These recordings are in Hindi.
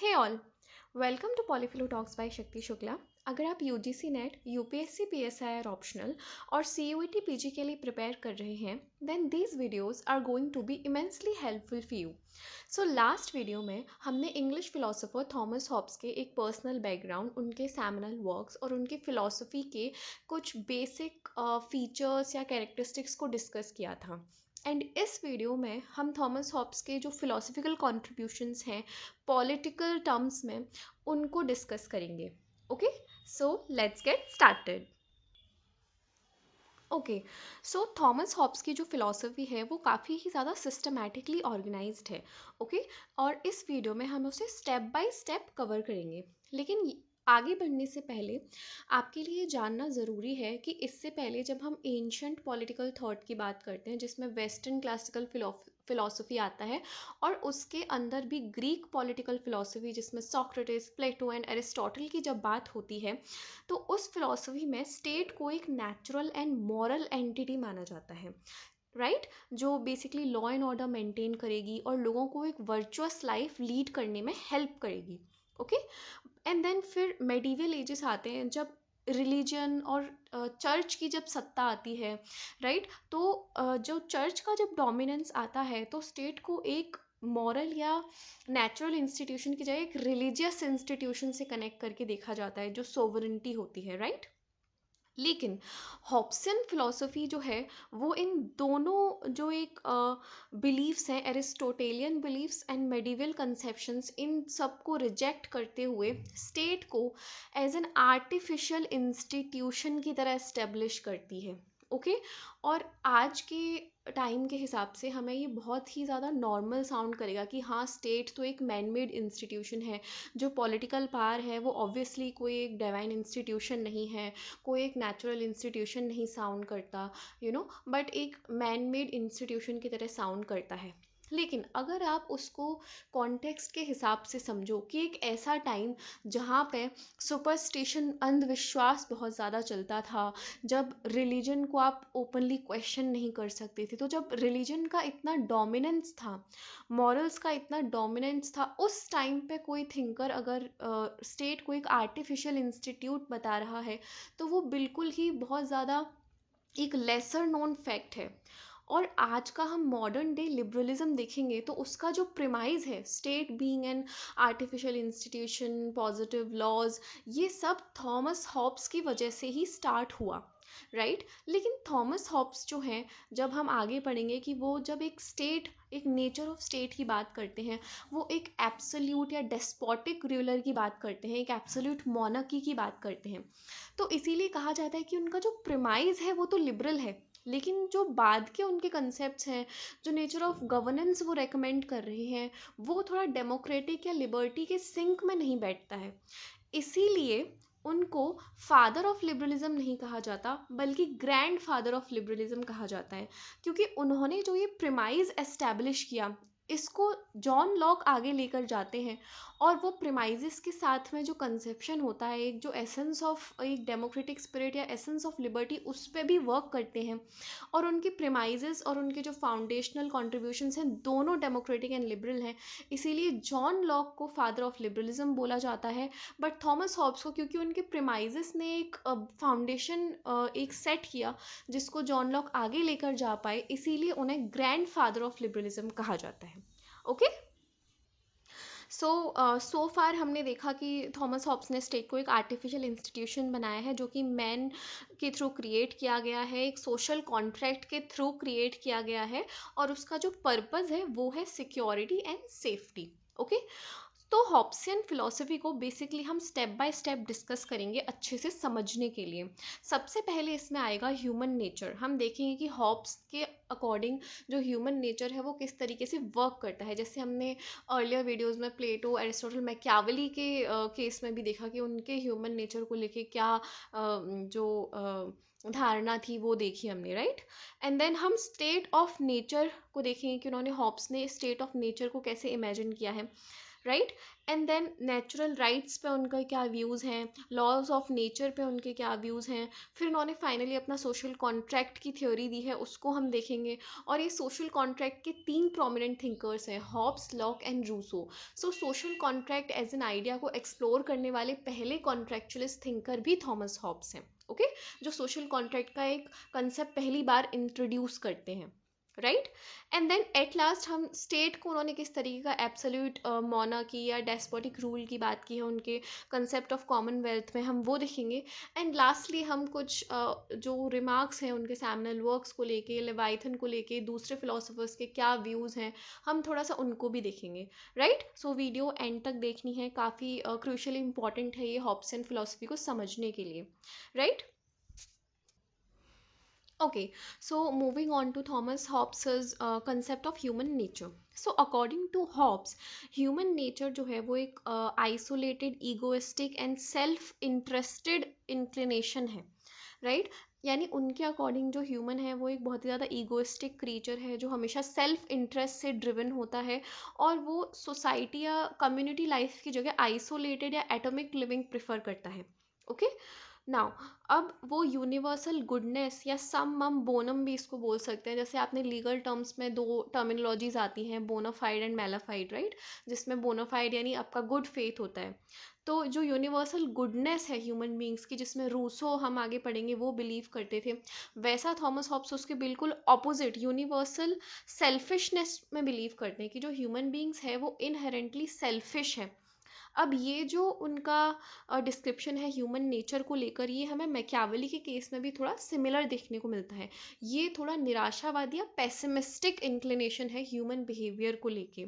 Hey all, welcome to Polyflow talks by Shakti Shukla. अगर आप UGC NET, UPSC PSIR optional और सीयूईटी पीजी के लिए प्रिपेयर कर रहे हैं, then these videos are going to be immensely helpful for you. So last video में हमने इंग्लिश फिलोसोफर थॉमस हॉब्स के एक पर्सनल बैकग्राउंड, उनके सेमिनल वर्क्स और उनकी फिलोसफी के कुछ बेसिक फीचर्स या कैरेक्टरिस्टिक्स को डिस्कस किया था। एंड इस वीडियो में हम थॉमस हॉब्स के जो फिलोसफिकल कॉन्ट्रीब्यूशंस हैं पॉलिटिकल टर्म्स में, उनको डिस्कस करेंगे। Okay, so let's get started. Okay, so Thomas Hobbes की जो फिलॉसफी है वो काफ़ी ही ज़्यादा सिस्टमैटिकली ऑर्गेनाइज्ड है। ओके, और इस वीडियो में हम उसे स्टेप बाय स्टेप कवर करेंगे। लेकिन आगे बढ़ने से पहले आपके लिए जानना ज़रूरी है कि इससे पहले जब हम एंशंट पॉलिटिकल थॉट की बात करते हैं, जिसमें वेस्टर्न क्लासिकल फिलॉसफी आता है, और उसके अंदर भी ग्रीक पॉलिटिकल फिलॉसफी जिसमें सोक्रेटिस, प्लेटो एंड एरिस्टोटल की जब बात होती है, तो उस फिलॉसफी में स्टेट को एक नेचुरल एंड मॉरल एंटिटी माना जाता है, राइट, जो basically law and order maintain करेगी और लोगों को एक वर्चुअस लाइफ लीड करने में हेल्प करेगी। ओके, एंड देन फिर मेडिवल एजेस आते हैं, जब रिलीजन और चर्च की जब सत्ता आती है, राइट, तो जो चर्च का जब डोमिनेंस आता है तो स्टेट को एक मॉरल या नेचुरल इंस्टीट्यूशन की जगह एक रिलीजियस इंस्टीट्यूशन से कनेक्ट करके देखा जाता है, जो सोवरेंटी होती है, राइट। लेकिन हॉब्सियन फिलॉसफी जो है वो इन दोनों जो एक बिलीव्स हैं, एरिस्टोटेलियन बिलीव्स एंड मेडिवल कंसेप्शंस, इन सब को रिजेक्ट करते हुए स्टेट को एज एन आर्टिफिशियल इंस्टीट्यूशन की तरह एस्टेब्लिश करती है। ओके, और आज के टाइम के हिसाब से हमें ये बहुत ही ज़्यादा नॉर्मल साउंड करेगा कि हाँ, स्टेट तो एक मैन मेड इंस्टीट्यूशन है, जो पॉलिटिकल पावर है वो ऑब्वियसली कोई एक डिवाइन इंस्टीट्यूशन नहीं है, कोई एक नेचुरल इंस्टीट्यूशन नहीं साउंड करता, बट एक मैन मेड इंस्टीट्यूशन की तरह साउंड करता है। लेकिन अगर आप उसको कॉन्टेक्स्ट के हिसाब से समझो कि एक ऐसा टाइम जहाँ पे सुपरस्टिशन, अंधविश्वास बहुत ज़्यादा चलता था, जब रिलीजन को आप ओपनली क्वेश्चन नहीं कर सकते थे, तो जब रिलीजन का इतना डोमिनेंस था, मॉरल्स का इतना डोमिनेंस था, उस टाइम पे कोई थिंकर अगर स्टेट को एक आर्टिफिशियल इंस्टीट्यूट बता रहा है, तो वो बिल्कुल ही बहुत ज़्यादा एक लेसर नोन फैक्ट है। और आज का हम मॉडर्न डे लिबरलिज्म देखेंगे तो उसका जो प्रिमाइज है, state being an artificial institution, positive laws, ये सब थॉमस हॉब्स की वजह से ही स्टार्ट हुआ, राइट। लेकिन थॉमस हॉब्स जो हैं, जब हम आगे पढ़ेंगे कि वो जब एक स्टेट, एक नेचर ऑफ स्टेट की बात करते हैं, वो एक एब्सोल्यूट या डेस्पोटिक रूलर की बात करते हैं, एक एब्सोल्यूट मोनार्की की बात करते हैं, तो इसीलिए कहा जाता है कि उनका जो प्रिमाइज है वो तो लिबरल है, लेकिन जो बाद के उनके कंसेप्ट्स हैं, जो नेचर ऑफ गवर्नेंस वो रेकमेंड कर रहे हैं, वो थोड़ा डेमोक्रेटिक या लिबर्टी के सिंक में नहीं बैठता है। इसीलिए उनको फादर ऑफ लिबरलिज्म नहीं कहा जाता, बल्कि ग्रैंड फादर ऑफ लिबरलिज्म कहा जाता है, क्योंकि उन्होंने जो ये प्रिमाइज एस्टैब्लिश किया, इसको जॉन लॉक आगे लेकर जाते हैं, और वो प्रिमाइजेस के साथ में जो कंसेप्शन होता है, एक जो एसेंस ऑफ एक डेमोक्रेटिक स्पिरिट या एसेंस ऑफ लिबर्टी, उस पर भी वर्क करते हैं। और उनके प्रिमाइजेस और उनके जो फाउंडेशनल कॉन्ट्रीब्यूशंस हैं, दोनों डेमोक्रेटिक एंड लिबरल हैं, इसीलिए जॉन लॉक को फादर ऑफ लिबरलिज्म बोला जाता है। बट थॉमस हॉब्स को, क्योंकि उनके प्रिमाइजेस ने एक फाउंडेशन एक सेट किया जिसको जॉन लॉक आगे लेकर जा पाए, इसीलिए उन्हें ग्रैंड फादर ऑफ लिबरलिज्म कहा जाता है। ओके, सो फार हमने देखा कि थॉमस हॉब्स ने स्टेट को एक आर्टिफिशियल इंस्टीट्यूशन बनाया है, जो कि मैन के थ्रू क्रिएट किया गया है, एक सोशल कॉन्ट्रैक्ट के थ्रू क्रिएट किया गया है, और उसका जो पर्पस है वो है सिक्योरिटी एंड सेफ्टी। ओके, तो हॉब्सियन फिलॉसफी को बेसिकली हम स्टेप बाय स्टेप डिस्कस करेंगे अच्छे से समझने के लिए। सबसे पहले इसमें आएगा ह्यूमन नेचर। हम देखेंगे कि हॉब्स के अकॉर्डिंग जो ह्यूमन नेचर है वो किस तरीके से वर्क करता है। जैसे हमने अर्लियर वीडियोस में प्लेटो, एरिस्टोटल, मैकियावेली के केस में भी देखा कि उनके ह्यूमन नेचर को लेके क्या धारणा थी, वो देखी हमने, राइट। एंड देन हम स्टेट ऑफ नेचर को देखेंगे कि उन्होंने, हॉब्स ने स्टेट ऑफ नेचर को कैसे इमेजिन किया है, right. And then natural rights पे उनका क्या व्यूज़ हैं, लॉज ऑफ नेचर पे उनके क्या व्यूज़ हैं। फिर उन्होंने फाइनली अपना सोशल कॉन्ट्रैक्ट की थ्योरी दी है, उसको हम देखेंगे। और ये सोशल कॉन्ट्रैक्ट के 3 प्रोमिनेंट थिंकर्स हैं, Hobbes, Locke and Rousseau. So social contract as an idea को एक्सप्लोर करने वाले पहले कॉन्ट्रैक्चुअलिस्ट थिंकर भी थॉमस हॉब्स हैं। ओके, जो सोशल कॉन्ट्रैक्ट का एक कंसेप्ट पहली बार इंट्रोड्यूस करते हैं, right. And then at last हम स्टेट को उन्होंने किस तरीके का एब्सोल्यूट मोनार्की या डेस्पोटिक रूल की बात की है उनके कंसेप्ट ऑफ कॉमनवेल्थ में, हम वो देखेंगे। एंड लास्टली हम कुछ जो रिमार्क्स हैं उनके सैमुअल वर्क्स को लेके, लेवाइथन को लेके, दूसरे फिलोसोफर्स के क्या व्यूज़ हैं, हम थोड़ा सा उनको भी देखेंगे, राइट। सो वीडियो एंड तक देखनी है, काफ़ी क्रूशली इंपॉर्टेंट है ये हॉब्सन फिलोसफी को समझने के लिए, right. Okay, so moving on to Thomas Hobbes's concept of human nature. So according to Hobbes, human nature जो है वो एक isolated, egoistic and self-interested inclination है, right? यानी उनके अकॉर्डिंग जो ह्यूमन है वो एक बहुत ही ज़्यादा ईगोइस्टिक क्रीचर है जो हमेशा सेल्फ इंटरेस्ट से ड्रिवन होता है, और वो सोसाइटी या कम्युनिटी लाइफ की जगह आइसोलेटेड या एटॉमिक लिविंग प्रेफर करता है। ओके, नाउ अब वो यूनिवर्सल गुडनेस या सम मम बोनम भी इसको बोल सकते हैं। जैसे आपने लीगल टर्म्स में दो टर्मिनोलॉजीज आती हैं, बोनाफाइड एंड मेलाफाइड, राइट। जिसमें बोनाफाइड यानी आपका गुड फेथ होता है। तो जो यूनिवर्सल गुडनेस है ह्यूमन बींग्स की, जिसमें रूसो हम आगे पढ़ेंगे वो बिलीव करते थे, वैसा थॉमस हॉब्स उसके बिल्कुल ऑपोजिट यूनिवर्सल सेल्फिशनेस में बिलीव करते हैं कि जो ह्यूमन बींग्स है वो इनहेरेंटली सेल्फिश है। अब ये जो उनका डिस्क्रिप्शन है ह्यूमन नेचर को लेकर, ये हमें मैकियावेली के केस में भी थोड़ा सिमिलर देखने को मिलता है। ये थोड़ा निराशावादी या पेसिमिस्टिक इंक्लिनेशन है ह्यूमन बिहेवियर को लेके।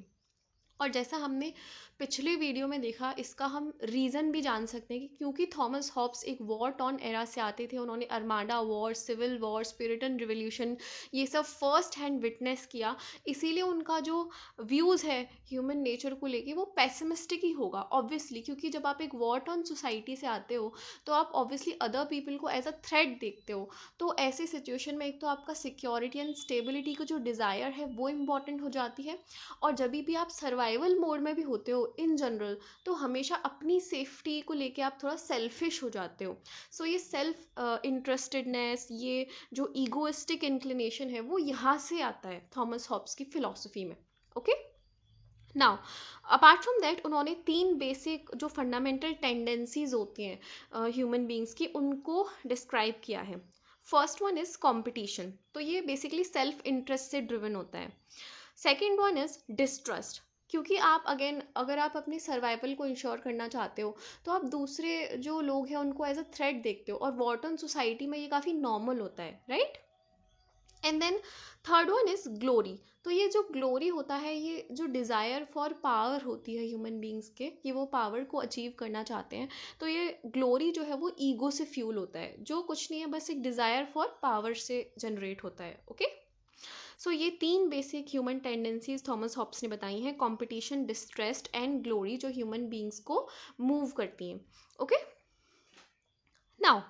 और जैसा हमने पिछले वीडियो में देखा, इसका हम रीज़न भी जान सकते हैं कि क्योंकि थॉमस हॉब्स एक वॉर टॉन एरा से आते थे। उन्होंने Armada war, civil war, स्पिरिटन revolution, ये सब फर्स्ट हैंड विटनेस किया। इसीलिए उनका जो व्यूज़ है ह्यूमन नेचर को लेके वो पेसिमिस्टिक ही होगा ऑब्वियसली, क्योंकि जब आप एक वॉर टॉन सोसाइटी से आते हो तो आप ऑब्वियसली अदर पीपल को एज अ थ्रेट देखते हो। तो ऐसी सिचुएशन में एक तो आपका सिक्योरिटी एंड स्टेबिलिटी का जो डिज़ायर है वो इम्पॉर्टेंट हो जाती है। और जब भी आप सर्वाइवल मोड में भी होते हो इन जनरल, तो हमेशा अपनी सेफ्टी को लेके आप थोड़ा सेल्फिश हो जाते हो। सो ये सेल्फ इंटरेस्टेडनेस, ये जो ईगोइस्टिक इंक्लिनेशन है वो यहाँ से आता है थॉमस हॉब्स की फिलॉसफी में। Okay, now apart from that उन्होंने 3 बेसिक जो फंडामेंटल टेंडेंसीज होती हैं ह्यूमन बींग्स की, उनको डिस्क्राइब किया है। फर्स्ट वन इज कंपटीशन, तो ये बेसिकली सेल्फ इंटरेस्ट से ड्रिवन होता है। सेकेंड वन इज डिस्ट्रस्ट, क्योंकि आप अगेन अगर आप अपने सर्वाइवल को इंश्योर करना चाहते हो तो आप दूसरे जो लोग हैं उनको एज अ थ्रेट देखते हो, और वॉर्टन सोसाइटी में ये काफ़ी नॉर्मल होता है, right. And then third one is glory, तो ये जो ग्लोरी होता है, ये जो डिज़ायर फॉर पावर होती है ह्यूमन बींग्स के, कि वो पावर को अचीव करना चाहते हैं, तो ये ग्लोरी जो है वो ईगो से फ्यूल होता है, जो कुछ नहीं है बस एक डिज़ायर फॉर पावर से जनरेट होता है। ओके, सो ये 3 basic human tendencies Thomas Hobbes ने बताई हैं, कंपटीशन, डिस्ट्रेस्ट एंड ग्लोरी, जो ह्यूमन बींग्स को मूव करती हैं। ओके, नाउ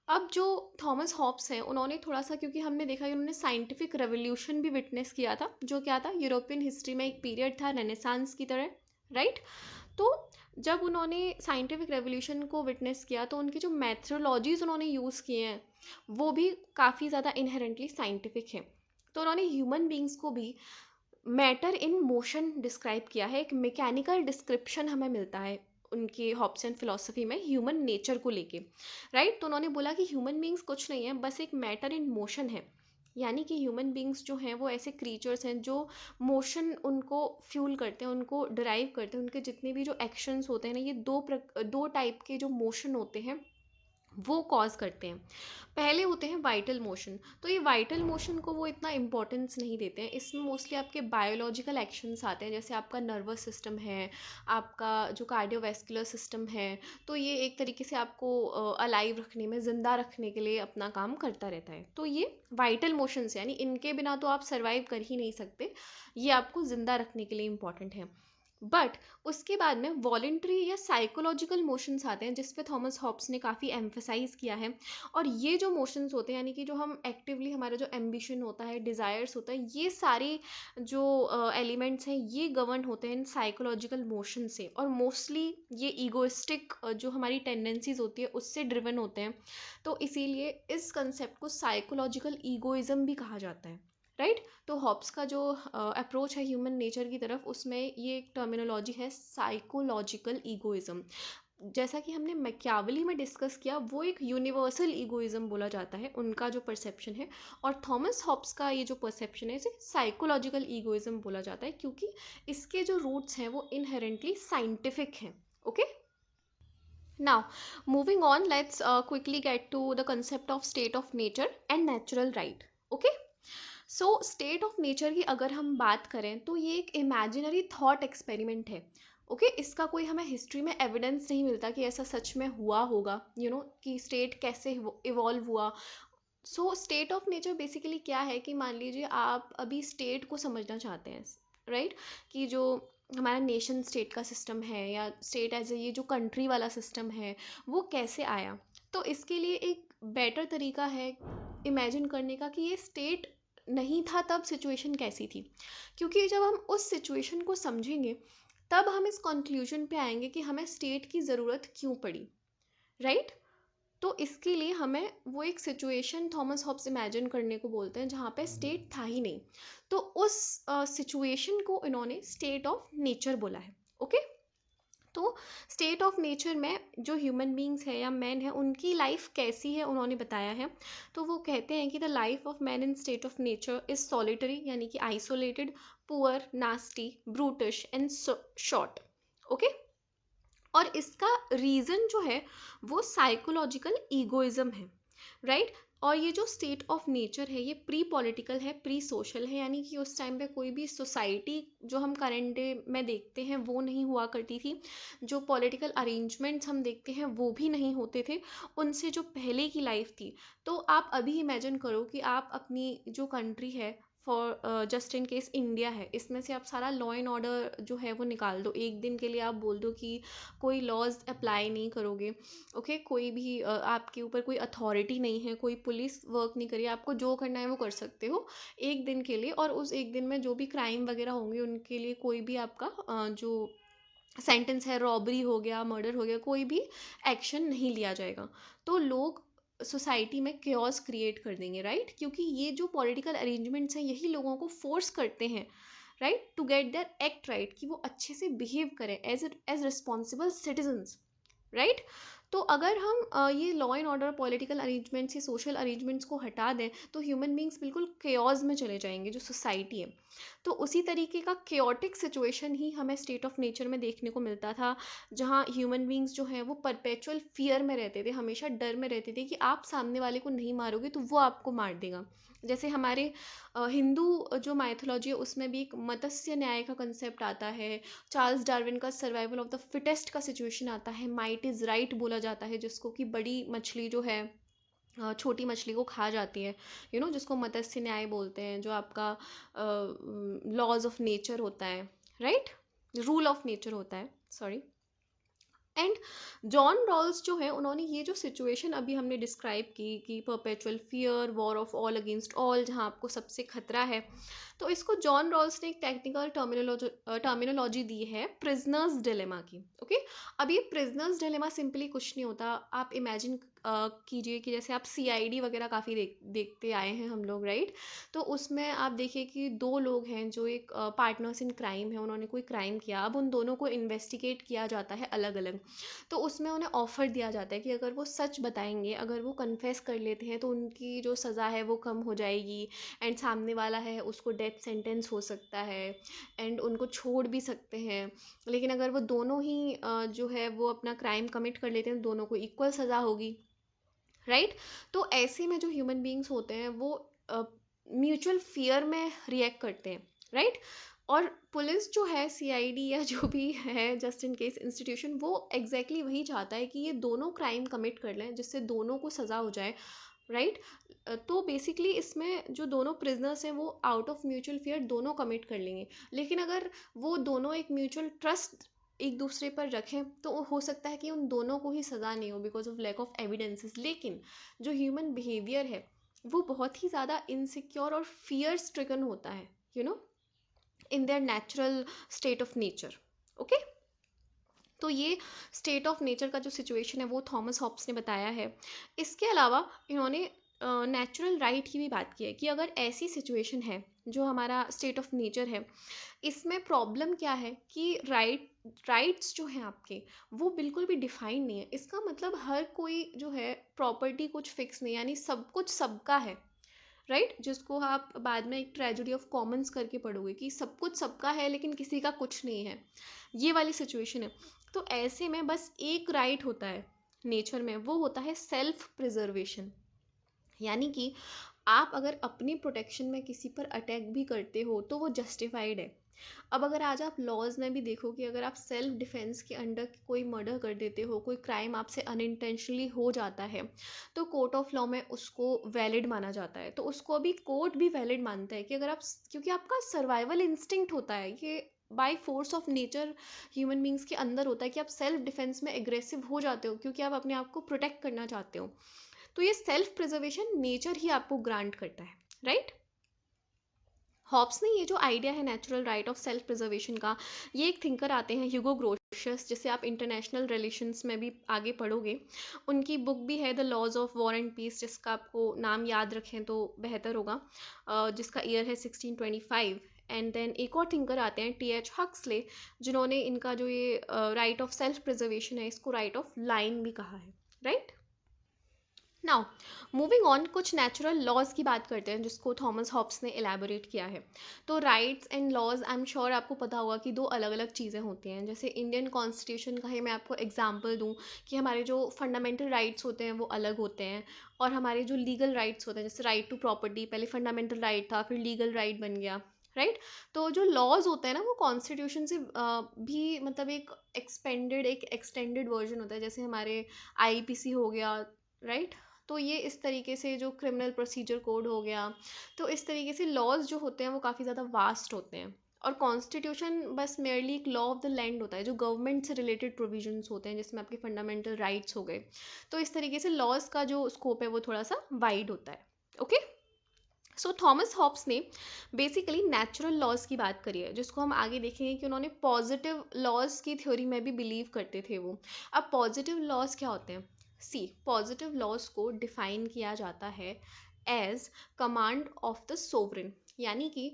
अब जो थॉमस हॉब्स हैं उन्होंने थोड़ा सा, क्योंकि हमने देखा कि उन्होंने साइंटिफिक रेवोल्यूशन भी विटनेस किया था, जो क्या था, यूरोपियन हिस्ट्री में एक पीरियड था रेनेसांस की तरह, राइट। तो जब उन्होंने साइंटिफिक रेवोल्यूशन को विटनेस किया तो उनकी जो मैथडोलॉजीज उन्होंने यूज़ किए हैं वो भी काफ़ी ज़्यादा इनहेरेंटली साइंटिफिक है। तो उन्होंने ह्यूमन बींग्स को भी मैटर इन मोशन डिस्क्राइब किया है, एक मैकेनिकल डिस्क्रिप्शन हमें मिलता है उनके हॉब्सन फिलॉसफी में ह्यूमन नेचर को लेके, राइट। तो उन्होंने बोला कि ह्यूमन बींग्स कुछ नहीं है, बस एक मैटर इन मोशन है। यानी कि ह्यूमन बींग्स जो हैं वो ऐसे क्रीचर्स हैं जो मोशन उनको फ्यूल करते हैं, उनको डिराइव करते हैं। उनके जितने भी जो एक्शंस होते हैं ना, ये दो टाइप के जो मोशन होते हैं वो कॉज करते हैं। पहले होते हैं वाइटल मोशन, तो ये वाइटल मोशन को वो इतना इम्पोर्टेंस नहीं देते हैं। इसमें मोस्टली आपके बायोलॉजिकल एक्शंस आते हैं, जैसे आपका नर्वस सिस्टम है, आपका जो कार्डियोवैस्कुलर सिस्टम है, तो ये एक तरीके से आपको अलाइव रखने में, ज़िंदा रखने के लिए अपना काम करता रहता है। तो ये वाइटल मोशंस, यानी इनके बिना तो आप सर्वाइव कर ही नहीं सकते, ये आपको ज़िंदा रखने के लिए इम्पॉर्टेंट है। बट उसके बाद में वॉलेंट्री या साइकोलॉजिकल मोशंस आते हैं, जिस पे थॉमस हॉब्स ने काफ़ी एम्फेसाइज किया है। और ये जो मोशंस होते हैं, यानी कि जो हम एक्टिवली, हमारा जो एम्बिशन होता है, डिज़ायर्स होता है, ये सारे जो एलिमेंट्स हैं, ये गवर्न होते हैं इन साइकोलॉजिकल मोशन से। और मोस्टली ये ईगोइस्टिक जो हमारी टेंडेंसीज होती है उससे ड्रिवन होते हैं। तो इसीलिए इस कंसेप्ट को साइकोलॉजिकल ईगोइज्म भी कहा जाता है, राइट। तो हॉब्स का जो अप्रोच है ह्यूमन नेचर की तरफ, उसमें ये एक टर्मिनोलॉजी है साइकोलॉजिकल ईगोइज्म। जैसा कि हमने मैकियावेली में डिस्कस किया, वो एक यूनिवर्सल ईगोइज्म बोला जाता है, उनका जो परसेप्शन है। और थॉमस हॉब्स का ये जो परसेप्शन है, इसे साइकोलॉजिकल ईगोइज्म बोला जाता है, क्योंकि इसके जो रूट्स हैं वो इनहेरेंटली साइंटिफिक हैं। Okay, now moving on, let's quickly get to the concept of state of nature and natural right. Okay, so state of nature की अगर हम बात करें तो ये एक इमेजिनरी थॉट एक्सपेरिमेंट है। ओके, इसका कोई हमें हिस्ट्री में एविडेंस नहीं मिलता कि ऐसा सच में हुआ होगा, कि स्टेट कैसे इवॉल्व हुआ। सो स्टेट ऑफ नेचर बेसिकली क्या है कि मान लीजिए आप अभी स्टेट को समझना चाहते हैं, राइट, कि जो हमारा नेशन स्टेट का सिस्टम है, या स्टेट एज ए ये जो कंट्री वाला सिस्टम है, वो कैसे आया। तो इसके लिए एक बेटर तरीका है इमेजिन करने का कि ये स्टेट नहीं था तब सिचुएशन कैसी थी। क्योंकि जब हम उस सिचुएशन को समझेंगे, तब हम इस कंक्लूजन पे आएंगे कि हमें स्टेट की ज़रूरत क्यों पड़ी, राइट। तो इसके लिए हमें वो एक सिचुएशन थॉमस हॉब्स इमेजिन करने को बोलते हैं जहाँ पे स्टेट था ही नहीं। तो उस सिचुएशन को इन्होंने स्टेट ऑफ नेचर बोला है। ओके, तो स्टेट ऑफ नेचर में जो ह्यूमन बींग्स हैं या मैन है, उनकी लाइफ कैसी है उन्होंने बताया है। तो वो कहते हैं कि the life of man in state of nature is solitary, यानी कि isolated, poor, nasty, brutish and short. Okay, और इसका रीज़न जो है वो साइकोलॉजिकल ईगोइज्म है, राइट। और ये जो स्टेट ऑफ नेचर है, ये प्री पॉलिटिकल है, प्री सोशल है, यानी कि उस टाइम पे कोई भी सोसाइटी जो हम करंट डे में देखते हैं वो नहीं हुआ करती थी। जो पॉलिटिकल अरेंजमेंट्स हम देखते हैं वो भी नहीं होते थे, उनसे जो पहले की लाइफ थी। तो आप अभी इमेजिन करो कि आप अपनी जो कंट्री है, for just in case India है, इसमें से आप सारा लॉ एंड ऑर्डर जो है वो निकाल दो, एक दिन के लिए आप बोल दो कि कोई लॉज अप्लाई नहीं करोगे। ओके, कोई भी आपके ऊपर कोई अथॉरिटी नहीं है, कोई पुलिस वर्क नहीं करी, आपको जो करना है वो कर सकते हो एक दिन के लिए। और उस एक दिन में जो भी क्राइम वगैरह होंगे उनके लिए कोई भी आपका जो सेंटेंस है, रॉबरी हो गया, मर्डर हो गया, कोई भी एक्शन नहीं लिया जाएगा। तो लोग सोसाइटी में केओस क्रिएट कर देंगे, राइट, क्योंकि ये जो पॉलिटिकल अरेंजमेंट्स हैं यही लोगों को फोर्स करते हैं, right, to get their act right, कि वो अच्छे से बिहेव करें एज रिस्पॉन्सिबल सिटीजन्स, राइट। तो अगर हम ये law and order, political arrangements या सोशल अरेंजमेंट्स को हटा दें, तो ह्यूमन बींग्स बिल्कुल केओस में चले जाएंगे, जो सोसाइटी है। तो उसी तरीके का केओटिक सिचुएशन ही हमें स्टेट ऑफ नेचर में देखने को मिलता था, जहाँ ह्यूमन बींग्स जो हैं वो परपेचुअल फियर में रहते थे, हमेशा डर में रहते थे कि आप सामने वाले को नहीं मारोगे तो वो आपको मार देगा। जैसे हमारे हिंदू जो माइथोलॉजी है उसमें भी एक मत्स्य न्याय का कंसेप्ट आता है। चार्ल्स डार्विन का सर्वाइवल ऑफ द फिटेस्ट का सिचुएशन आता है, माइट इज़ राइट बोला जाता है, जिसको कि बड़ी मछली जो है छोटी मछली को खा जाती है, जिसको मत्स्य न्याय बोलते हैं, जो आपका लॉज ऑफ नेचर होता है, राइट, रूल ऑफ नेचर होता है, सॉरी। एंड जॉन रॉल्स जो है, उन्होंने ये जो सिचुएशन अभी हमने डिस्क्राइब की कि perpetual fear, war of all against all, जहाँ आपको सबसे खतरा है, तो इसको जॉन रॉल्स ने एक टेक्निकल टर्मिनोलॉजी दी है प्रिजनर्स डिलेमा की। ओके, अब ये प्रिजनर्स डिलेमा सिंपली कुछ नहीं होता। आप इमेजिन कीजिए कि जैसे आप सीआईडी वगैरह काफ़ी देखते आए हैं हम लोग, राइट। तो उसमें आप देखिए कि दो लोग हैं जो एक पार्टनर्स इन क्राइम है, उन्होंने कोई क्राइम किया, अब उन दोनों को इन्वेस्टिगेट किया जाता है अलग अलग। तो उसमें उन्हें ऑफर दिया जाता है कि अगर वो सच बताएंगे, अगर वो कन्फेस कर लेते हैं, तो उनकी जो सज़ा है वो कम हो जाएगी, एंड सामने वाला है उसको डेथ सेंटेंस हो सकता है, एंड उनको छोड़ भी सकते हैं। लेकिन अगर वो दोनों ही जो है वो अपना क्राइम कमिट कर लेते हैं, तो दोनों को इक्वल सज़ा होगी, राइट। तो ऐसे में जो ह्यूमन बींग्स होते हैं वो म्यूचुअल फियर में रिएक्ट करते हैं, राइट। और पुलिस जो है, सीआईडी या जो भी है जस्ट इन केस इंस्टीट्यूशन, वो एग्जैक्टली वही चाहता है कि ये दोनों क्राइम कमिट कर लें, जिससे दोनों को सज़ा हो जाए, राइट। तो बेसिकली इसमें जो दोनों प्रिजनर्स हैं वो आउट ऑफ म्यूचुअल फियर दोनों कमिट कर लेंगे, लेकिन अगर वो दोनों एक म्यूचुअल ट्रस्ट एक दूसरे पर रखें तो हो सकता है कि उन दोनों को ही सज़ा नहीं हो because of lack of evidences. लेकिन जो ह्यूमन बिहेवियर है वो बहुत ही ज़्यादा इनसिक्योर और फियर स्ट्रिकन होता है, you know, in their natural state of nature. Okay, तो ये स्टेट ऑफ नेचर का जो सिचुएशन है वो थॉमस हॉब्स ने बताया है। इसके अलावा इन्होंने नेचुरल राइट की भी बात की है कि अगर ऐसी सिचुएशन है जो हमारा स्टेट ऑफ नेचर है, इसमें प्रॉब्लम क्या है कि राइट्स जो हैं आपके वो बिल्कुल भी डिफाइन नहीं है। इसका मतलब हर कोई जो है प्रॉपर्टी कुछ फिक्स नहीं, यानी सब कुछ सबका है, राइट, जिसको आप बाद में एक ट्रेजेडी ऑफ कॉमन्स करके पढ़ोगे कि सब कुछ सबका है लेकिन किसी का कुछ नहीं है, ये वाली सिचुएशन है। तो ऐसे में बस एक राइट होता है नेचर में, वो होता है सेल्फ प्रिजर्वेशन। यानी कि आप अगर अपनी प्रोटेक्शन में किसी पर अटैक भी करते हो तो वो जस्टिफाइड है। अब अगर आज आप लॉज में भी देखो कि अगर आप सेल्फ डिफेंस के अंडर कोई मर्डर कर देते हो, कोई क्राइम आपसे अनइंटेंशनली हो जाता है, तो कोर्ट ऑफ लॉ में उसको वैलिड माना जाता है। तो उसको अभी कोर्ट भी वैलिड मानता है कि अगर आप, क्योंकि आपका सर्वाइवल इंस्टिंक्ट होता है, ये by force of nature human beings के अंदर होता है कि आप सेल्फ डिफेंस में एग्रेसिव हो जाते हो क्योंकि आप अपने आप को प्रोटेक्ट करना चाहते हो। तो ये सेल्फ प्रिजर्वेशन नेचर ही आपको ग्रांट करता है, राइट। हॉब्स ने ये जो आइडिया है natural right of self preservation का, ये एक थिंकर आते हैं ह्यूगो ग्रोशियस, जिसे आप इंटरनेशनल रिलेशंस में भी आगे पढ़ोगे। उनकी बुक भी है the laws of war and peace, जिसका आपको नाम याद रखें तो बेहतर होगा, जिसका ईयर है 1625। एंड देन एक और थिंकर आते हैं टी.एच. हक्सले, जिन्होंने इनका जो ये राइट ऑफ सेल्फ प्रिजर्वेशन है इसको राइट ऑफ लाइन भी कहा है, राइट। नाउ मूविंग ऑन, कुछ नेचुरल लॉज की बात करते हैं जिसको थॉमस हॉब्स ने एलैबोरेट किया है। तो rights and laws, I am sure आपको पता होगा कि दो अलग अलग चीज़ें होती हैं। जैसे इंडियन कॉन्स्टिट्यूशन का ही मैं आपको एग्जांपल दूं कि हमारे जो फंडामेंटल राइट्स होते हैं वो अलग होते हैं, और हमारे जो लीगल राइट्स होते हैं, जैसे राइट टू प्रॉपर्टी पहले फंडामेंटल राइट था, फिर लीगल राइट बन गया, राइट। तो जो लॉज होते हैं ना वो कॉन्स्टिट्यूशन से भी मतलब एक एक्सपेंडेड एक एक्सटेंडेड वर्जन होता है। जैसे हमारे आईपीसी हो गया, राइट। तो ये इस तरीके से जो क्रिमिनल प्रोसीजर कोड हो गया, तो इस तरीके से लॉज जो होते हैं वो काफ़ी ज़्यादा वास्ट होते हैं। और कॉन्स्टिट्यूशन बस मेयरली एक लॉ ऑफ द लैंड होता है जो गवर्नमेंट से रिलेटेड प्रोविजंस होते हैं, जिसमें आपके फंडामेंटल राइट्स हो गए। तो इस तरीके से लॉज का जो स्कोप है वो थोड़ा सा वाइड होता है। ओके, सो थॉमस हॉब्स ने बेसिकली नेचुरल लॉज की बात करी है, जिसको हम आगे देखेंगे कि उन्होंने पॉजिटिव लॉज की थ्योरी में भी बिलीव करते थे वो। अब पॉजिटिव लॉज क्या होते हैं? सी, पॉजिटिव लॉज को डिफाइन किया जाता है as command of the sovereign. यानी कि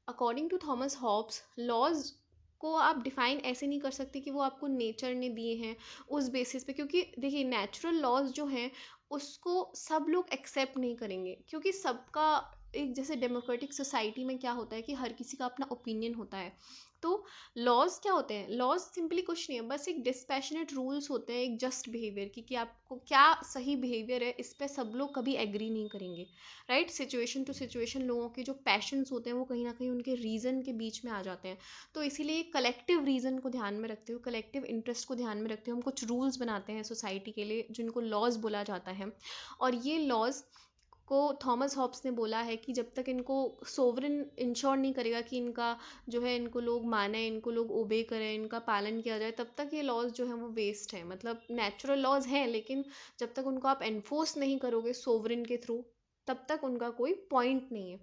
according to Thomas Hobbes, laws को आप डिफाइन ऐसे नहीं कर सकते कि वो आपको नेचर ने दिए हैं उस बेसिस पे, क्योंकि देखिए नेचुरल लॉज जो हैं उसको सब लोग एक्सेप्ट नहीं करेंगे, क्योंकि सबका एक, जैसे डेमोक्रेटिक सोसाइटी में क्या होता है कि हर किसी का अपना ओपिनियन होता है। तो लॉज क्या होते हैं? लॉज सिंपली कुछ नहीं है, बस एक डिस्पैशनेट रूल्स होते हैं एक जस्ट बिहेवियर की, कि आपको क्या सही बिहेवियर है इस पे सब लोग कभी एग्री नहीं करेंगे, राइट। सिचुएशन टू सिचुएशन लोगों के जो पैशंस होते हैं वो कहीं ना कहीं उनके रीज़न के बीच में आ जाते हैं। तो इसीलिए कलेक्टिव रीज़न को ध्यान में रखते हुए, कलेक्टिव इंटरेस्ट को ध्यान में रखते हुए हम कुछ रूल्स बनाते हैं सोसाइटी के लिए, जिनको लॉज बोला जाता है। और ये लॉज को थॉमस हॉब्स ने बोला है कि जब तक इनको सोवरेन इंश्योर नहीं करेगा कि इनका जो है इनको लोग माने, इनको लोग ओबे करें, इनका पालन किया जाए, तब तक ये लॉज जो है वो वेस्ट है। मतलब नेचुरल लॉज हैं लेकिन जब तक उनको आप एनफोर्स नहीं करोगे सोवरेन के थ्रू, तब तक उनका कोई पॉइंट नहीं है।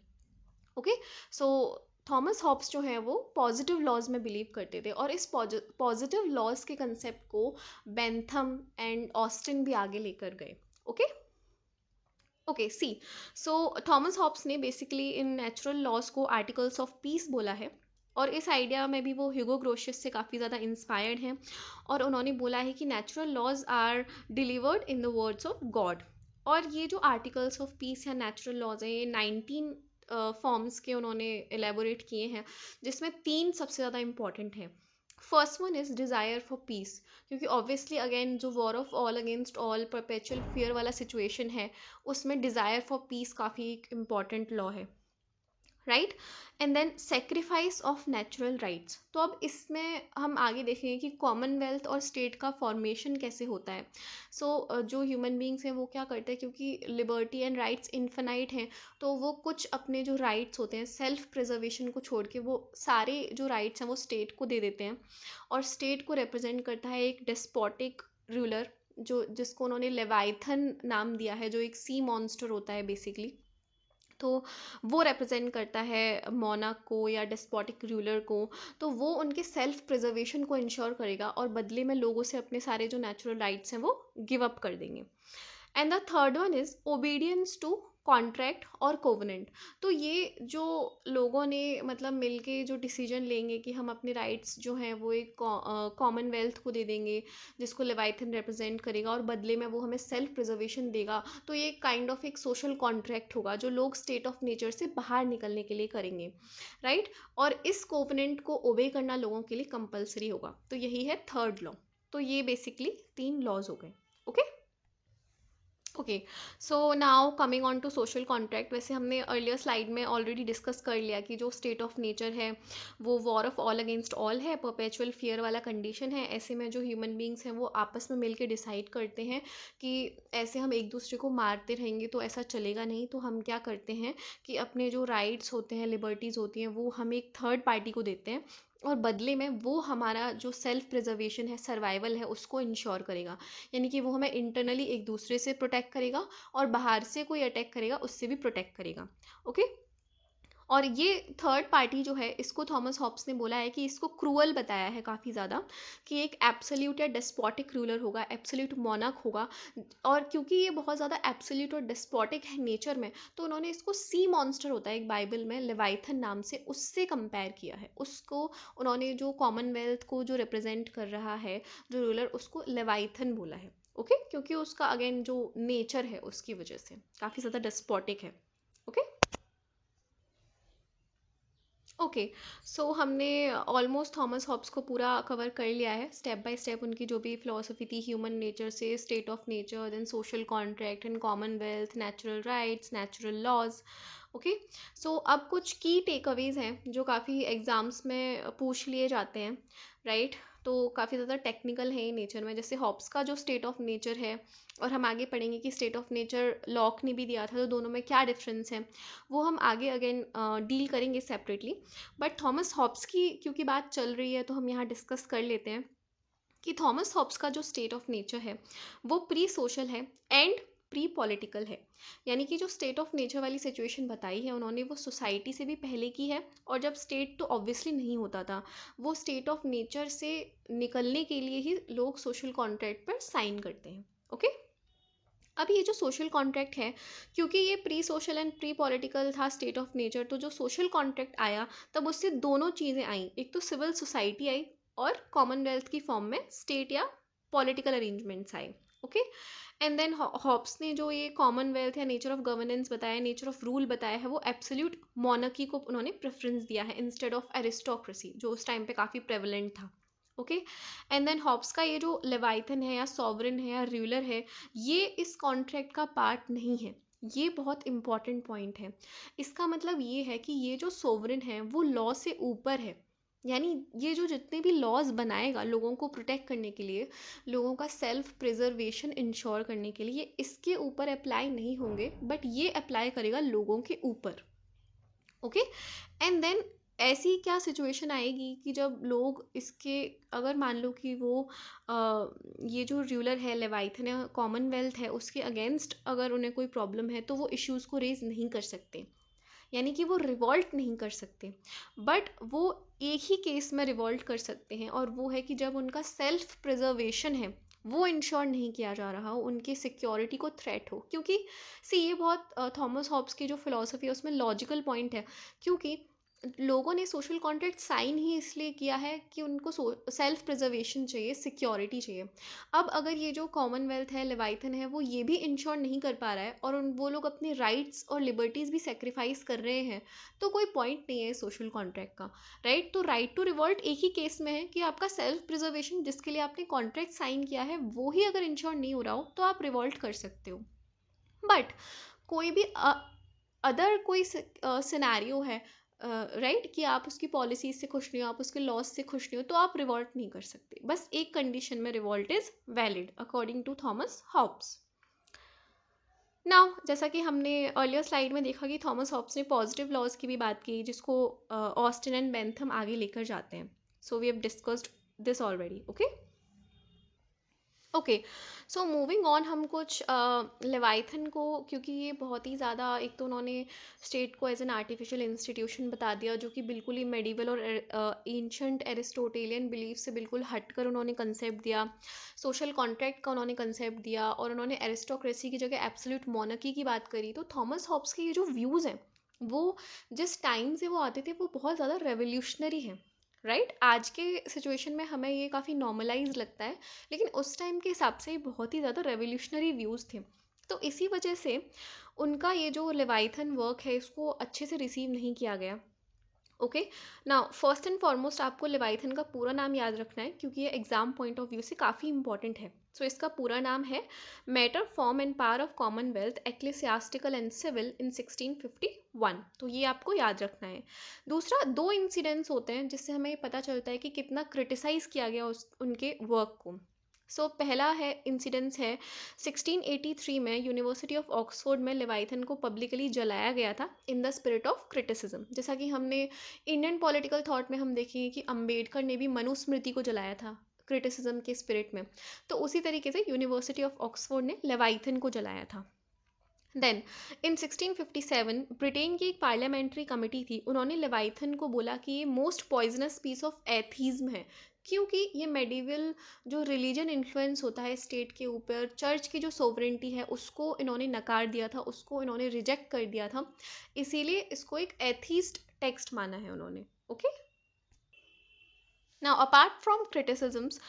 ओके, सो थॉमस हॉब्स जो है वो पॉजिटिव लॉज में बिलीव करते थे, और इस पॉजिटिव लॉज के कंसेप्ट को बेंथम एंड ऑस्टिन भी आगे लेकर गए। ओके, ओके, सी, सो थॉमस हॉब्स ने बेसिकली इन नेचुरल लॉज को आर्टिकल्स ऑफ पीस बोला है, और इस आइडिया में भी वो ह्यूगो ग्रोशियस से काफ़ी ज़्यादा इंस्पायर्ड हैं। और उन्होंने बोला है कि natural laws are delivered in the words of God. और ये जो आर्टिकल्स ऑफ पीस या नेचुरल लॉज हैं, ये 19 फॉर्म्स के उन्होंने एलेबोरेट किए हैं, जिसमें 3 सबसे ज़्यादा इंपॉर्टेंट हैं। First one is desire for peace, क्योंकि ऑब्वियसली अगेन जो war of all against all perpetual fear वाला सिचुएशन है, उसमें डिज़ायर फॉर पीस काफ़ी एक इम्पॉर्टेंट लॉ है, right. And then sacrifice of natural rights. तो अब इसमें हम आगे देखेंगे कि कॉमनवेल्थ और स्टेट का फॉर्मेशन कैसे होता है। सो जो ह्यूमन बींग्स हैं वो क्या करते हैं, क्योंकि लिबर्टी एंड राइट्स इन्फिनाइट हैं, तो वो कुछ अपने जो राइट्स होते हैं सेल्फ प्रिजर्वेशन को छोड़ के वो सारे जो राइट्स हैं वो स्टेट को दे देते हैं। और स्टेट को रिप्रेजेंट करता है एक डेस्पोटिक रूलर, जो जिसको उन्होंने लेवाइथन नाम दिया है, जो एक सी मॉन्स्टर होता है बेसिकली। तो वो रिप्रेजेंट करता है मोनाक को या डेस्पोटिक रूलर को। तो वो उनके सेल्फ प्रिजर्वेशन को इंश्योर करेगा और बदले में लोगों से अपने सारे जो नेचुरल राइट्स हैं वो गिव अप कर देंगे। And the third one is obedience to contract और कोवेनेंट। तो ये जो लोगों ने मतलब मिलके जो डिसीजन लेंगे कि हम अपने राइट्स जो हैं वो एक कॉमनवेल्थ को दे देंगे, जिसको लेवाइथन रिप्रेजेंट करेगा, और बदले में वो हमें सेल्फ प्रिजर्वेशन देगा। तो ये काइंड ऑफ एक सोशल कॉन्ट्रैक्ट होगा जो लोग स्टेट ऑफ नेचर से बाहर निकलने के लिए करेंगे, राइट। और इस कोवेनेंट को ओबे करना लोगों के लिए कंपलसरी होगा। तो यही है थर्ड लॉ। तो ये बेसिकली 3 लॉज हो गए। Okay okay. So now coming on to social contract. वैसे हमने अर्लियर स्लाइड में ऑलरेडी डिस्कस कर लिया कि जो स्टेट ऑफ नेचर है वो war of all against all है, परपेचुअल फियर वाला कंडीशन है। ऐसे में जो ह्यूमन बींग्स हैं वो आपस में मिलकर डिसाइड करते हैं कि ऐसे हम एक दूसरे को मारते रहेंगे तो ऐसा चलेगा नहीं। तो हम क्या करते हैं कि अपने जो राइट्स होते हैं, लिबर्टीज़ होती हैं, वो हम एक थर्ड पार्टी को देते हैं, और बदले में वो हमारा जो सेल्फ प्रिजर्वेशन है, सर्वाइवल है, उसको इंश्योर करेगा। यानी कि वो हमें इंटरनली एक दूसरे से प्रोटेक्ट करेगा और बाहर से कोई अटैक करेगा उससे भी प्रोटेक्ट करेगा। ओके। और ये थर्ड पार्टी जो है, इसको थॉमस हॉब्स ने बोला है कि इसको क्रूअल बताया है काफ़ी ज़्यादा, कि एक एब्सोल्यूट या डेस्पोटिक रूलर होगा, एब्सोल्यूट मोनार्क होगा। और क्योंकि ये बहुत ज़्यादा एब्सोल्यूट और डेस्पोटिक है नेचर में, तो उन्होंने इसको सी मॉन्स्टर होता है एक बाइबल में लेवाइथन नाम से, उससे कंपेयर किया है। उसको उन्होंने जो कॉमनवेल्थ को जो रिप्रेजेंट कर रहा है जो रूलर, उसको लेवाइथन बोला है। ओके क्योंकि उसका अगेन जो नेचर है उसकी वजह से काफ़ी ज़्यादा डेस्पोटिक है। Okay okay. सो हमने ऑलमोस्ट थॉमस हॉब्स को पूरा कवर कर लिया है, स्टेप बाय स्टेप उनकी जो भी फिलोसफी थी ह्यूमन नेचर से state of nature, then social contract and commonwealth, natural rights, natural laws. Okay. So अब कुछ की टेक अवेज हैं जो काफ़ी एग्जाम्स में पूछ लिए जाते हैं, राइट। तो काफ़ी ज़्यादा टेक्निकल है नेचर में, जैसे हॉब्स का जो स्टेट ऑफ नेचर है, और हम आगे पढ़ेंगे कि स्टेट ऑफ नेचर लॉक ने भी दिया था, तो दोनों में क्या डिफरेंस है वो हम आगे अगेन डील करेंगे सेपरेटली। बट थॉमस हॉब्स की क्योंकि बात चल रही है तो हम यहाँ डिस्कस कर लेते हैं कि थॉमस हॉब्स का जो स्टेट ऑफ नेचर है वो प्री सोशल है एंड प्री पॉलिटिकल है। यानी कि जो स्टेट ऑफ नेचर वाली सिचुएशन बताई है उन्होंने, वो सोसाइटी से भी पहले की है, और जब स्टेट तो ऑब्वियसली नहीं होता था, वो स्टेट ऑफ नेचर से निकलने के लिए ही लोग सोशल कॉन्ट्रैक्ट पर साइन करते हैं। ओके। अब ये जो सोशल कॉन्ट्रैक्ट है, क्योंकि ये pre social and pre political था स्टेट ऑफ नेचर, तो जो सोशल कॉन्ट्रैक्ट आया तब उससे दोनों चीज़ें आई, एक तो सिविल सोसाइटी आई और कॉमनवेल्थ की फॉर्म में स्टेट या पॉलिटिकल अरेंजमेंट्स आए। ओके। एंड देन हॉब्स ने जो ये कॉमनवेल्थ या नेचर ऑफ गवर्नेंस बताया, नेचर ऑफ रूल बताया है, वो एब्सोल्यूट मोनार्की को उन्होंने प्रेफरेंस दिया है इंस्टेड ऑफ एरिस्टोक्रेसी, जो उस टाइम पे काफ़ी प्रेवलेंट था। ओके। एंड देन हॉब्स का ये जो लेवाइथन है या सॉवरन है या रूलर है, ये इस कॉन्ट्रैक्ट का पार्ट नहीं है। ये बहुत इंपॉर्टेंट पॉइंट है। इसका मतलब ये है कि ये जो सोवरेन है वो लॉ से ऊपर है। यानी ये जो जितने भी लॉज बनाएगा लोगों को प्रोटेक्ट करने के लिए, लोगों का सेल्फ प्रिजर्वेशन इंश्योर करने के लिए, इसके ऊपर अप्लाई नहीं होंगे, बट ये अप्लाई करेगा लोगों के ऊपर। ओके। एंड देन ऐसी क्या सिचुएशन आएगी कि जब लोग इसके, अगर मान लो कि वो ये जो रूलर है लेवाइथन है कॉमनवेल्थ है उसके अगेंस्ट अगर उन्हें कोई प्रॉब्लम है तो वो इश्यूज़ को रेज नहीं कर सकते, यानी कि वो रिवॉल्ट नहीं कर सकते। बट वो एक ही केस में रिवॉल्ट कर सकते हैं, और वो है कि जब उनका सेल्फ प्रिजर्वेशन है वो इंश्योर नहीं किया जा रहा हो, उनकी सिक्योरिटी को थ्रेट हो। क्योंकि सी ये बहुत थॉमस हॉब्स की जो फिलॉसफी है उसमें लॉजिकल पॉइंट है, क्योंकि लोगों ने सोशल कॉन्ट्रैक्ट साइन ही इसलिए किया है कि उनको सेल्फ प्रिजर्वेशन चाहिए, सिक्योरिटी चाहिए। अब अगर ये जो कॉमनवेल्थ है लेवाइथन है वो ये भी इंश्योर नहीं कर पा रहा है, और वो लोग अपने राइट्स और लिबर्टीज़ भी सेक्रीफाइस कर रहे हैं, तो कोई पॉइंट नहीं है सोशल कॉन्ट्रैक्ट का, राइट। तो राइट टू रिवॉल्ट एक ही केस में है कि आपका सेल्फ प्रिजर्वेशन जिसके लिए आपने कॉन्ट्रैक्ट साइन किया है वो ही अगर इंश्योर नहीं हो रहा हो तो आप रिवॉल्ट कर सकते हो। बट कोई भी अदर कोई सिनेरियो है राइट, कि आप उसकी पॉलिसीज से खुश नहीं हो, आप उसके लॉज से खुश नहीं हो, तो आप रिवॉल्ट नहीं कर सकते। बस एक कंडीशन में revolt is valid according to Thomas Hobbes. Now जैसा कि हमने अर्लियर स्लाइड में देखा कि थॉमस हॉब्स ने पॉजिटिव लॉज की भी बात की, जिसको ऑस्टिन एंड बेंथम आगे लेकर जाते हैं। So we have discussed this already. Okay okay, so moving on, हम कुछ लेवाइथन को, क्योंकि ये बहुत ही ज़्यादा, एक तो उन्होंने स्टेट को एज एन आर्टिफिशियल इंस्टीट्यूशन बता दिया, जो कि बिल्कुल ही मेडिवल और एंशंट एरिस्टोटेलियन बिलीफ से बिल्कुल हटकर उन्होंने कंसेप्ट दिया। सोशल कॉन्ट्रैक्ट का उन्होंने कंसेप्ट दिया, और उन्होंने एरिस्टोक्रेसी की जगह एब्सोल्यूट मोनार्की की बात करी। तो थॉमस हॉब्स के ये जो व्यूज़ हैं, वो जिस टाइम से वो आते थे वो बहुत ज़्यादा रेवोल्यूशनरी हैं। राइट, आज के सिचुएशन में हमें ये काफ़ी नॉर्मलाइज लगता है, लेकिन उस टाइम के हिसाब से बहुत ही ज़्यादा रेवोल्यूशनरी व्यूज़ थे। तो इसी वजह से उनका ये जो लेवाइथन वर्क है, इसको अच्छे से रिसीव नहीं किया गया। Okay, now first and foremost आपको लेवाइथन का पूरा नाम याद रखना है, क्योंकि ये एग्जाम पॉइंट ऑफ व्यू से काफ़ी इंपॉर्टेंट है। सो इसका पूरा नाम है matter, form and power of commonwealth ecclesiastical and civil in 1651। तो ये आपको याद रखना है। दूसरा, दो इंसिडेंट्स होते हैं जिससे हमें पता चलता है कि कितना क्रिटिसाइज किया गया उनके वर्क को। सो पहला है इंसिडेंस है 1683 में यूनिवर्सिटी ऑफ ऑक्सफोर्ड में लेवाइथन को पब्लिकली जलाया गया था in the spirit of criticism. जैसा कि हमने इंडियन पॉलिटिकल थॉट में हम देखेंगे कि अंबेडकर ने भी मनुस्मृति को जलाया था क्रिटिसिज्म के स्पिरिट में, तो उसी तरीके से यूनिवर्सिटी ऑफ ऑक्सफोर्ड ने लेवाइथन को जलाया था। देन इन 1657 ब्रिटेन की एक पार्लियामेंट्री कमेटी थी, उन्होंने लेवाइथन को बोला कि ये most poisonous piece of atheism है, क्योंकि ये मेडिवल जो रिलीजन इन्फ्लुएंस होता है स्टेट के ऊपर, चर्च की जो सोवरेंटी है उसको इन्होंने नकार दिया था, उसको इन्होंने रिजेक्ट कर दिया था, इसीलिए इसको एक एथीस्ट टेक्स्ट माना है उन्होंने। Okay, now apart from criticisms,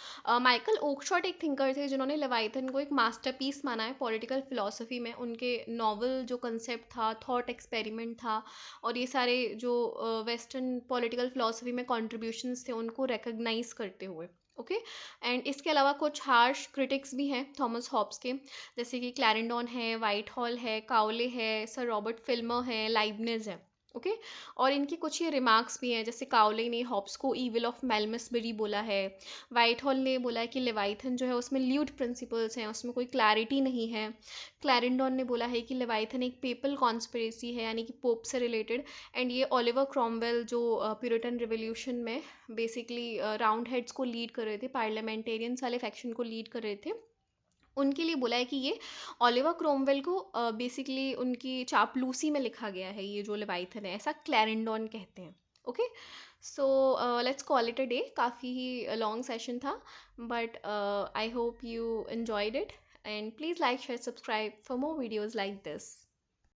Michael Oakeshott एक थिंकर थे जिन्होंने लेवाइथन को एक मास्टरपीस माना है पॉलिटिकल फिलॉसफी में। उनके नॉवल जो कंसेप्ट था, थॉट एक्सपेरिमेंट था, और ये सारे जो वेस्टर्न पॉलिटिकल फिलॉसफी में कॉन्ट्रीब्यूशंस थे उनको रिकग्नाइज करते हुए। ओके, एंड इसके अलावा कुछ हार्श क्रिटिक्स भी हैं थॉमस हॉब्स के, जैसे कि क्लैरेंडॉन है, वाइट हॉल है, काउले है, सर रॉबर्ट फिल्मर है, लाइबनिज है। ओके, और इनकी कुछ ये रिमार्क्स भी हैं, जैसे काउले ने हॉब्स को ईविल ऑफ मेलमसबरी बोला है, वाइट हॉल ने बोला है कि लेवाइथन जो है उसमें ल्यूड प्रिंसिपल्स हैं, उसमें कोई क्लैरिटी नहीं है। क्लैरेंडॉन ने बोला है कि लेवाइथन एक पेपल कॉन्स्पिरेसी है, यानी कि पोप से रिलेटेड। एंड ये ओलिवर क्रॉमवेल जो प्यूरिटन रिवोल्यूशन में बेसिकली राउंड हेड्स को लीड कर रहे थे, पार्लियामेंटेरियंस वाले फैक्शन को लीड कर रहे थे, उनके लिए बोला है कि ये ओलिवर क्रोमवेल को बेसिकली उनकी चापलूसी में लिखा गया है, ये जो लेवाइथन है, ऐसा क्लैरेंडॉन कहते हैं। Okay, so let's call it a day, काफ़ी ही लॉन्ग सेशन था, but I hope you enjoyed it, and please like share subscribe for more videos like this.